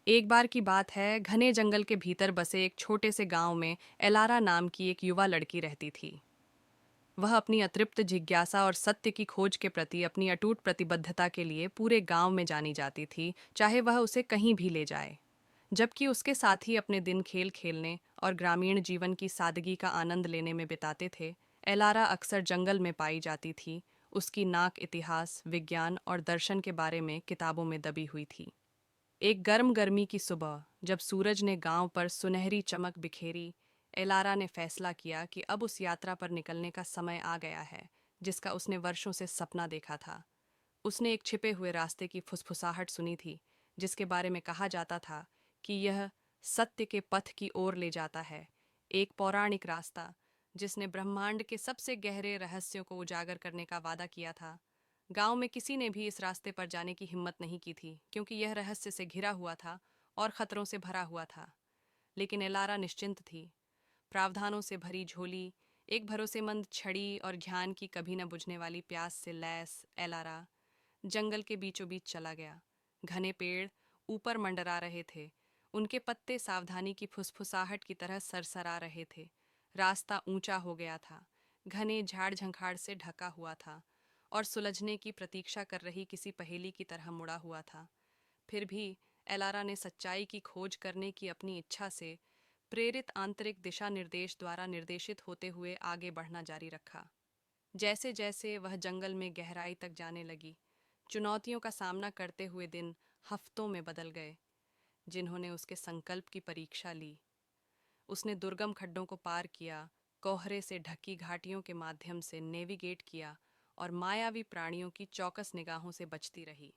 एक बार की बात है, घने जंगल के भीतर बसे एक छोटे से गांव में एलारा नाम की एक युवा लड़की रहती थी। वह अपनी अतृप्त जिज्ञासा और सत्य की खोज के प्रति अपनी अटूट प्रतिबद्धता के लिए पूरे गांव में जानी जाती थी, चाहे वह उसे कहीं भी ले जाए। जबकि उसके साथी अपने दिन खेल खेलने और ग्रामीण जीवन की सादगी का आनंद लेने में बिताते थे, एलारा अक्सर जंगल में पाई जाती थी। उसकी नाक इतिहास, विज्ञान और दर्शन के बारे में किताबों में दबी हुई थी। एक गर्म गर्मी की सुबह, जब सूरज ने गांव पर सुनहरी चमक बिखेरी, एलारा ने फैसला किया कि अब उस यात्रा पर निकलने का समय आ गया है, जिसका उसने वर्षों से सपना देखा था। उसने एक छिपे हुए रास्ते की फुसफुसाहट सुनी थी, जिसके बारे में कहा जाता था कि यह सत्य के पथ की ओर ले जाता है। एक पौराणिक रास्ता जिसने ब्रह्मांड के सबसे गहरे रहस्यों को उजागर करने का वादा किया था। गांव में किसी ने भी इस रास्ते पर जाने की हिम्मत नहीं की थी, क्योंकि यह रहस्य से घिरा हुआ था और खतरों से भरा हुआ था। लेकिन एलारा निश्चिंत थी। प्रावधानों से भरी झोली, एक भरोसेमंद छड़ी और ध्यान की कभी न बुझने वाली प्यास से लैस एलारा जंगल के बीचों बीच चला गया। घने पेड़ ऊपर मंडरा रहे थे, उनके पत्ते सावधानी की फुसफुसाहट की तरह सरसरा रहे थे। रास्ता ऊंचा हो गया था, घने झाड़ झंखाड़ से ढका हुआ था और सुलझने की प्रतीक्षा कर रही किसी पहेली की तरह मुड़ा हुआ था। फिर भी एलारा ने सच्चाई की खोज करने की अपनी इच्छा से प्रेरित आंतरिक दिशा निर्देश द्वारा निर्देशित होते हुए आगे बढ़ना जारी रखा। जैसे जैसे वह जंगल में गहराई तक जाने लगी, चुनौतियों का सामना करते हुए दिन हफ्तों में बदल गए, जिन्होंने उसके संकल्प की परीक्षा ली। उसने दुर्गम खड्डों को पार किया, कोहरे से ढकी घाटियों के माध्यम से नेविगेट किया और मायावी प्राणियों की चौकस निगाहों से बचती रही।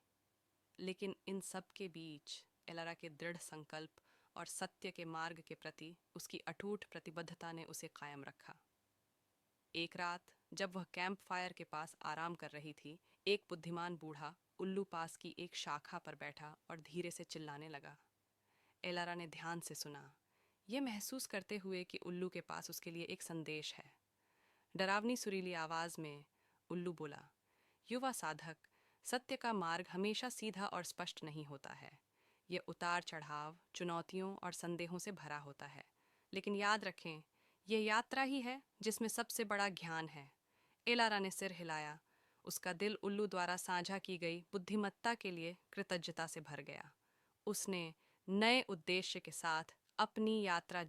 लेकिन इन सब के बीच एलारा के दृढ़ संकल्प और सत्य के मार्ग के प्रति उसकी अटूट प्रतिबद्धता ने उसे कायम रखा। एक रात, जब वह कैंप फायर के पास आराम कर रही थी, एक बुद्धिमान बूढ़ा उल्लू पास की एक शाखा पर बैठा और धीरे से चिल्लाने लगा। एलारा ने ध्यान से सुना, यह महसूस करते हुए कि उल्लू के पास उसके लिए एक संदेश है। डरावनी सुरीली आवाज में उल्लू बोला, युवा साधक, सत्य का मार्ग हमेशा सीधा और स्पष्ट नहीं होता है। यह उतार चढ़ाव, चुनौतियों और संदेहों से भरा होता है। लेकिन याद रखें, यह यात्रा ही है जिसमें सबसे बड़ा ज्ञान है। एलारा ने सिर हिलाया। उसका दिल उल्लू द्वारा साझा की गई बुद्धिमत्ता के लिए कृतज्ञता से भर गया। उसने नए उद्देश्य के साथ अपनी यात्रा